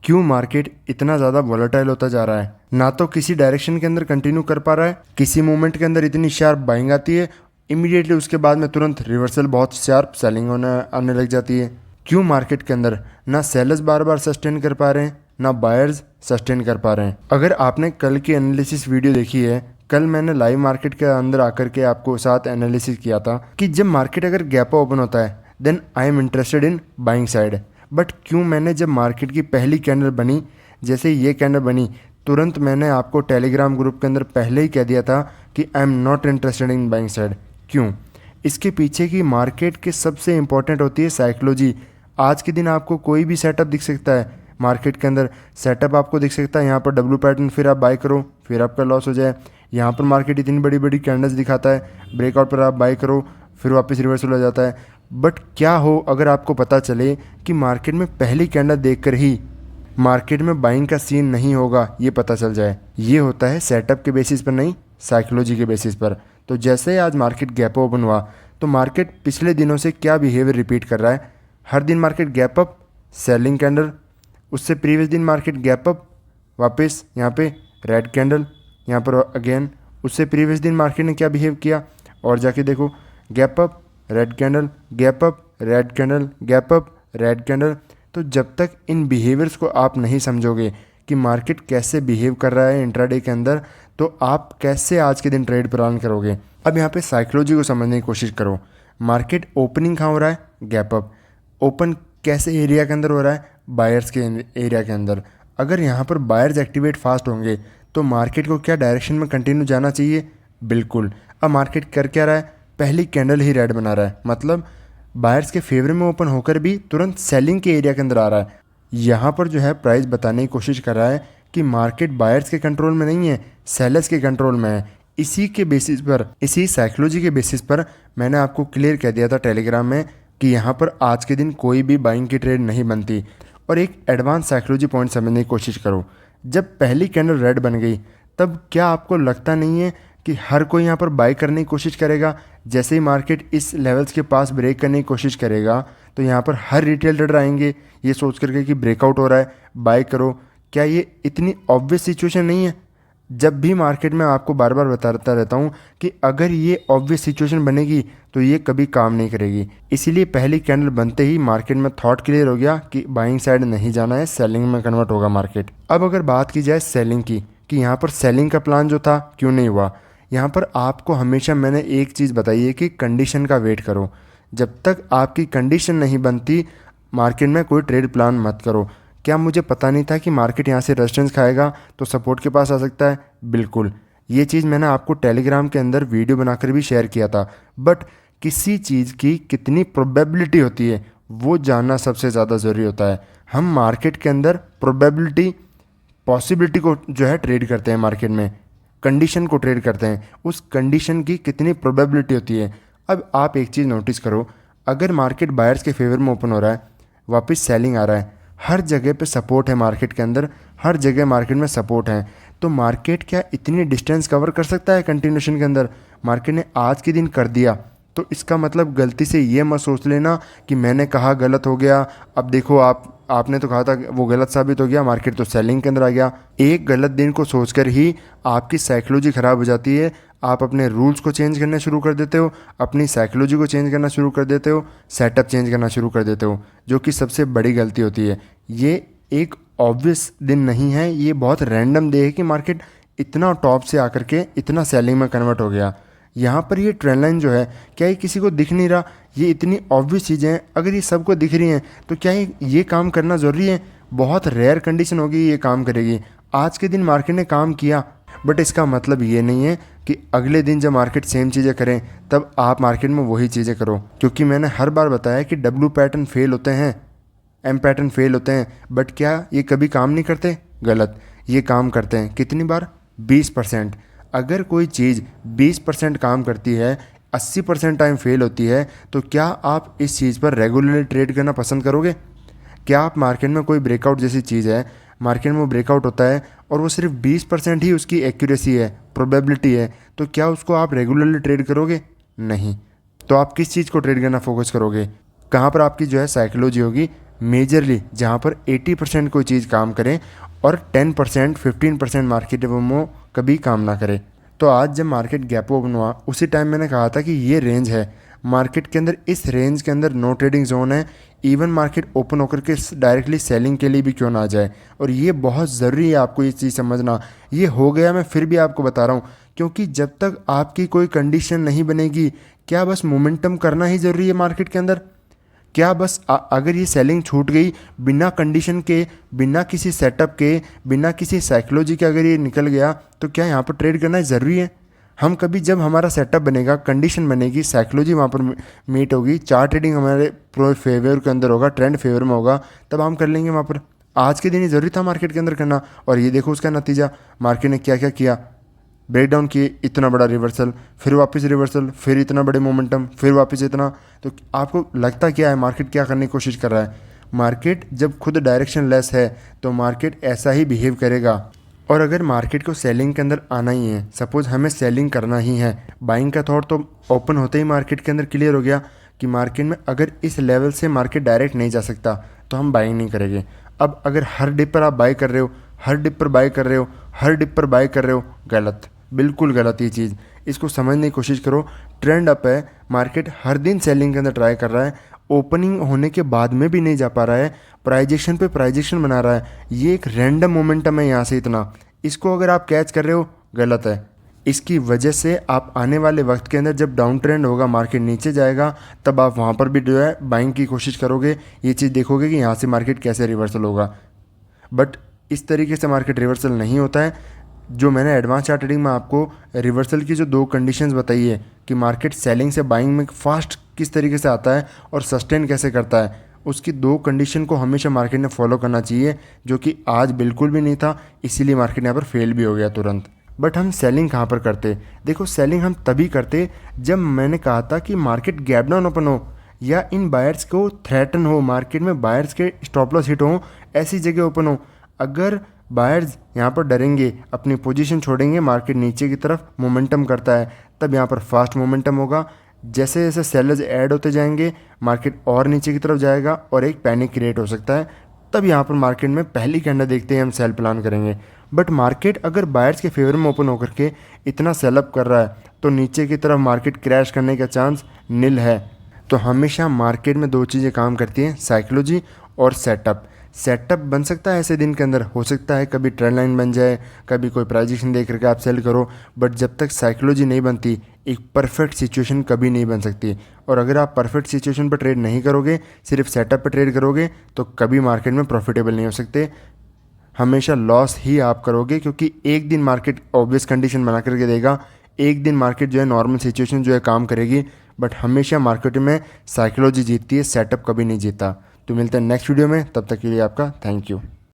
क्यों मार्केट इतना ज़्यादा वॉलेटाइल होता जा रहा है? ना तो किसी डायरेक्शन के अंदर कंटिन्यू कर पा रहा है, किसी मोमेंट के अंदर इतनी शार्प बाइंग आती है, इमीडिएटली उसके बाद में तुरंत रिवर्सल बहुत शार्प सेलिंग आने लग जाती है। क्यों मार्केट के अंदर ना सेलर्स बार बार सस्टेन कर पा रहे हैं, ना बायर्स सस्टेन कर पा रहे हैं। अगर आपने कल की एनालिसिस वीडियो देखी है, कल मैंने लाइव मार्केट के अंदर आकर के आपको साथ एनालिसिस किया था कि जब मार्केट अगर गैप ओपन होता है then I am interested in buying side. But क्यों मैंने जब मार्केट की पहली कैंडल बनी, जैसे ये कैंडल बनी, तुरंत मैंने आपको टेलीग्राम ग्रुप के अंदर पहले ही कह दिया था कि I am not interested in buying side. क्यों? इसके पीछे की मार्केट के सबसे इंपॉर्टेंट होती है साइकोलॉजी। आज के दिन आपको कोई भी सेटअप दिख सकता है मार्केट के अंदर, सेटअप आपको दिख सकता है यहाँ पर डब्ल्यू पैटर्न, फिर आप बाय करो, फिर आपका लॉस हो जाए। यहाँ पर मार्केट इतनी बड़ी बड़ी कैंडल्स दिखाता है, ब्रेकआउट पर आप बाय करो, फिर वापस रिवर्सल हो जाता है। बट क्या हो अगर आपको पता चले कि मार्केट में पहली कैंडल देखकर ही मार्केट में बाइंग का सीन नहीं होगा, ये पता चल जाए। ये होता है सेटअप के बेसिस पर नहीं, साइकोलॉजी के बेसिस पर। तो जैसे ही आज मार्केट गैप ओपन हुआ तो मार्केट पिछले दिनों से क्या बिहेवियर रिपीट कर रहा है। हर दिन market gap up, selling candle, उससे प्रीवियस दिन मार्केट गैप अप, वापस यहाँ पे रेड कैंडल, यहाँ पर अगेन। उससे प्रीवियस दिन मार्केट ने क्या बिहेव किया और जाके देखो, gap up, red candle, gap up, red candle, gap up, red candle. तो जब तक इन बिहेवियर्स को आप नहीं समझोगे कि मार्केट कैसे बिहेव कर रहा है इंट्राडे के अंदर, तो आप कैसे आज के दिन ट्रेड प्लान करोगे। अब यहाँ पे साइकोलॉजी को समझने की कोशिश करो। मार्केट ओपनिंग कहाँ हो रहा है? Gap up. ओपन कैसे एरिया के अंदर हो रहा है? बायर्स के एरिया के अंदर। अगर यहाँ पर बायर्स एक्टिवेट फास्ट होंगे तो मार्केट को क्या डायरेक्शन में कंटिन्यू जाना चाहिए? बिल्कुल। अब मार्केट कर क्या रहा है? पहली कैंडल ही रेड बना रहा है, मतलब बायर्स के फेवर में ओपन होकर भी तुरंत सेलिंग के एरिया के अंदर आ रहा है। यहाँ पर जो है प्राइस बताने की कोशिश कर रहा है कि मार्केट बायर्स के कंट्रोल में नहीं है, सेलर्स के कंट्रोल में है। इसी के बेसिस पर, इसी साइकोलॉजी के बेसिस पर मैंने आपको क्लियर कह दिया था टेलीग्राम में कि यहाँ पर आज के दिन कोई भी बाइंग की ट्रेड नहीं बनती। और एक एडवांस साइकोलॉजी पॉइंट समझने की कोशिश करो। जब पहली कैंडल रेड बन गई तब क्या आपको लगता नहीं है कि हर कोई यहाँ पर बाई करने की कोशिश करेगा? जैसे ही मार्केट इस लेवल्स के पास ब्रेक करने की कोशिश करेगा तो यहाँ पर हर रिटेल ट्रेडर आएंगे ये सोच करके कि ब्रेकआउट हो रहा है, बाय करो। क्या ये इतनी ऑब्वियस सिचुएशन नहीं है? जब भी मार्केट में आपको बार बार बताता रहता हूँ कि अगर ये ऑब्वियस सिचुएशन बनेगी तो ये कभी काम नहीं करेगी। इसीलिए पहली कैंडल बनते ही मार्केट में थॉट क्लियर हो गया कि बाइंग साइड नहीं जाना है, सेलिंग में कन्वर्ट होगा मार्केट। अब अगर बात की जाए सेलिंग की कि यहाँ पर सेलिंग का प्लान जो था क्यों नहीं हुआ, यहाँ पर आपको हमेशा मैंने एक चीज़ बताई है कि कंडीशन का वेट करो। जब तक आपकी कंडीशन नहीं बनती मार्केट में कोई ट्रेड प्लान मत करो। क्या मुझे पता नहीं था कि मार्केट यहाँ से रेजिस्टेंस खाएगा तो सपोर्ट के पास आ सकता है? बिल्कुल। ये चीज़ मैंने आपको टेलीग्राम के अंदर वीडियो बनाकर भी शेयर किया था। बट किसी चीज़ की कितनी प्रोबेबिलिटी होती है वो जानना सबसे ज़्यादा ज़रूरी होता है। हम मार्केट के अंदर प्रोबेबिलिटी, पॉसिबिलिटी को जो है ट्रेड करते हैं, मार्केट में कंडीशन को ट्रेड करते हैं, उस कंडीशन की कितनी प्रोबेबिलिटी होती है। अब आप एक चीज़ नोटिस करो, अगर मार्केट बायर्स के फेवर में ओपन हो रहा है, वापस सेलिंग आ रहा है, हर जगह पे सपोर्ट है मार्केट के अंदर, हर जगह मार्केट में सपोर्ट है, तो मार्केट क्या इतनी डिस्टेंस कवर कर सकता है कंटिन्यूशन के अंदर? मार्केट ने आज के दिन कर दिया तो इसका मतलब गलती से ये मत सोच लेना कि मैंने कहा गलत हो गया, अब देखो आपने तो कहा था वो गलत साबित हो गया, मार्केट तो सेलिंग के अंदर आ गया। एक गलत दिन को सोचकर ही आपकी साइकोलॉजी ख़राब हो जाती है। आप अपने रूल्स को चेंज करना शुरू कर देते हो, अपनी साइकोलॉजी को चेंज करना शुरू कर देते हो, सेटअप चेंज करना शुरू कर देते हो, जो कि सबसे बड़ी गलती होती है। ये एक ऑब्वियस दिन नहीं है, ये बहुत रैंडम डे है कि मार्केट इतना टॉप से आकर के इतना सेलिंग में कन्वर्ट हो गया। यहाँ पर ये ट्रेंड लाइन जो है, क्या ये किसी को दिख नहीं रहा? ये इतनी ऑब्वियस चीज़ें हैं, अगर ये सबको दिख रही हैं तो क्या ये काम करना ज़रूरी है? बहुत रेयर कंडीशन होगी ये काम करेगी। आज के दिन मार्केट ने काम किया, बट इसका मतलब ये नहीं है कि अगले दिन जब मार्केट सेम चीज़ें करें तब आप मार्केट में वही चीज़ें करो। क्योंकि मैंने हर बार बताया कि डब्ल्यू पैटर्न फेल होते हैं, एम पैटर्न फेल होते हैं, बट क्या ये कभी काम नहीं करते? गलत, ये काम करते हैं। कितनी बार? 20%। अगर कोई चीज़ 20% काम करती है, 80% टाइम फेल होती है, तो क्या आप इस चीज़ पर रेगुलरली ट्रेड करना पसंद करोगे? क्या आप मार्केट में कोई ब्रेकआउट जैसी चीज़ है, मार्केट में वो ब्रेकआउट होता है और वो सिर्फ 20% ही उसकी एक्यूरेसी है, प्रोबेबिलिटी है, तो क्या उसको आप रेगुलरली ट्रेड करोगे? नहीं। तो आप किस चीज़ को ट्रेड करना फोकस करोगे? कहाँ पर आपकी जो है साइकोलॉजी होगी? मेजरली जहाँ पर 80% कोई चीज़ काम करे और 10% 15% मार्केट वो कभी काम ना करे। तो आज जब मार्केट गैप ओपन हुआ उसी टाइम मैंने कहा था कि ये रेंज है मार्केट के अंदर, इस रेंज के अंदर नो ट्रेडिंग जोन है। इवन मार्केट ओपन होकर के डायरेक्टली सेलिंग के लिए भी क्यों ना आ जाए। और ये बहुत ज़रूरी है आपको ये चीज़ समझना। ये हो गया, मैं फिर भी आपको बता रहा हूँ, क्योंकि जब तक आपकी कोई कंडीशन नहीं बनेगी, क्या बस मोमेंटम करना ही ज़रूरी है मार्केट के अंदर? क्या बस अगर ये सेलिंग छूट गई बिना कंडीशन के, बिना किसी सेटअप के, बिना किसी साइकोलॉजी के, अगर ये निकल गया तो क्या यहाँ पर ट्रेड करना ज़रूरी है? हम कभी जब हमारा सेटअप बनेगा, कंडीशन बनेगी, साइकोलॉजी वहाँ पर मीट होगी, चार्ट ट्रेडिंग हमारे प्रो फेवर के अंदर होगा, ट्रेंड फेवर में होगा, तब हम कर लेंगे वहाँ पर। आज के दिन ही ज़रूरी था मार्केट के अंदर करना। और ये देखो उसका नतीजा, मार्केट ने क्या क्या किया, ब्रेक डाउन किए, इतना बड़ा रिवर्सल, फिर वापस रिवर्सल, फिर इतना बड़े मोमेंटम, फिर वापस इतना। तो आपको लगता क्या है मार्केट क्या करने की कोशिश कर रहा है? मार्केट जब खुद डायरेक्शन लेस है तो मार्केट ऐसा ही बिहेव करेगा। और अगर मार्केट को सेलिंग के अंदर आना ही है, सपोज़ हमें सेलिंग करना ही है, बाइंग का थॉट तो ओपन होते ही मार्केट के अंदर क्लियर हो गया कि मार्केट में अगर इस लेवल से मार्केट डायरेक्ट नहीं जा सकता तो हम बाइंग नहीं करेंगे। अब अगर हर डिप पर आप बाई कर रहे हो, हर डिप पर बाई कर रहे हो, हर डिप पर बाई कर रहे हो, गलत, बिल्कुल गलत ये चीज़। इसको समझने की कोशिश करो। ट्रेंड अप है, मार्केट हर दिन सेलिंग के अंदर ट्राई कर रहा है, ओपनिंग होने के बाद में भी नहीं जा पा रहा है, प्राइजेक्शन पे प्राइजेक्शन बना रहा है। ये एक रैंडम मोमेंटम है यहाँ से इतना, इसको अगर आप कैच कर रहे हो, गलत है। इसकी वजह से आप आने वाले वक्त के अंदर जब डाउन ट्रेंड होगा, मार्केट नीचे जाएगा, तब आप वहाँ पर भी जो है बाइंग की कोशिश करोगे, ये चीज़ देखोगे कि यहाँ से मार्केट कैसे रिवर्सल होगा। बट इस तरीके से मार्केट रिवर्सल नहीं होता है। जो मैंने एडवांस चार्ट ट्रेडिंग में आपको रिवर्सल की जो 2 कंडीशंस बताई है कि मार्केट सेलिंग से बाइंग में फास्ट किस तरीके से आता है और सस्टेन कैसे करता है, उसकी 2 कंडीशन को हमेशा मार्केट ने फॉलो करना चाहिए, जो कि आज बिल्कुल भी नहीं था। इसीलिए मार्केट यहाँ पर फेल भी हो गया तुरंत। बट हम सेलिंग कहाँ पर करते? देखो, सेलिंग हम तभी करते जब मैंने कहा था कि मार्केट गैप डाउन ओपन हो या इन बायर्स को थ्रेटन हो, मार्केट में बायर्स के स्टॉप लॉस हिट हो, ऐसी जगह ओपन हो। अगर बायर्स यहाँ पर डरेंगे, अपनी पोजीशन छोड़ेंगे, मार्केट नीचे की तरफ मोमेंटम करता है, तब यहाँ पर फास्ट मोमेंटम होगा। जैसे जैसे सेलर्स ऐड होते जाएंगे, मार्केट और नीचे की तरफ जाएगा और एक पैनिक क्रिएट हो सकता है। तब यहाँ पर मार्केट में पहली कैंडल देखते ही हम सेल प्लान करेंगे। बट मार्केट अगर बायर्स के फेवर में ओपन होकर के इतना सेलअप कर रहा है तो नीचे की तरफ मार्केट क्रैश करने का चांस नील है। तो हमेशा मार्केट में 2 चीज़ें काम करती हैं, साइकोलॉजी और सेटअप। सेटअप बन सकता है ऐसे दिन के अंदर, हो सकता है कभी ट्रेंड लाइन बन जाए, कभी कोई प्राइजेक्शन देख करके आप सेल करो, बट जब तक साइकोलॉजी नहीं बनती एक परफेक्ट सिचुएशन कभी नहीं बन सकती। और अगर आप परफेक्ट सिचुएशन पर ट्रेड नहीं करोगे, सिर्फ सेटअप पर ट्रेड करोगे, तो कभी मार्केट में प्रॉफिटेबल नहीं हो सकते, हमेशा लॉस ही आप करोगे। क्योंकि एक दिन मार्केट ऑब्वियस कंडीशन बना करके देगा, एक दिन मार्केट जो है नॉर्मल सिचुएशन जो है काम करेगी, बट हमेशा मार्केट में साइकोलॉजी जीतती है, सेटअप कभी नहीं जीता। तो मिलते हैं नेक्स्ट वीडियो में, तब तक के लिए आपका थैंक यू।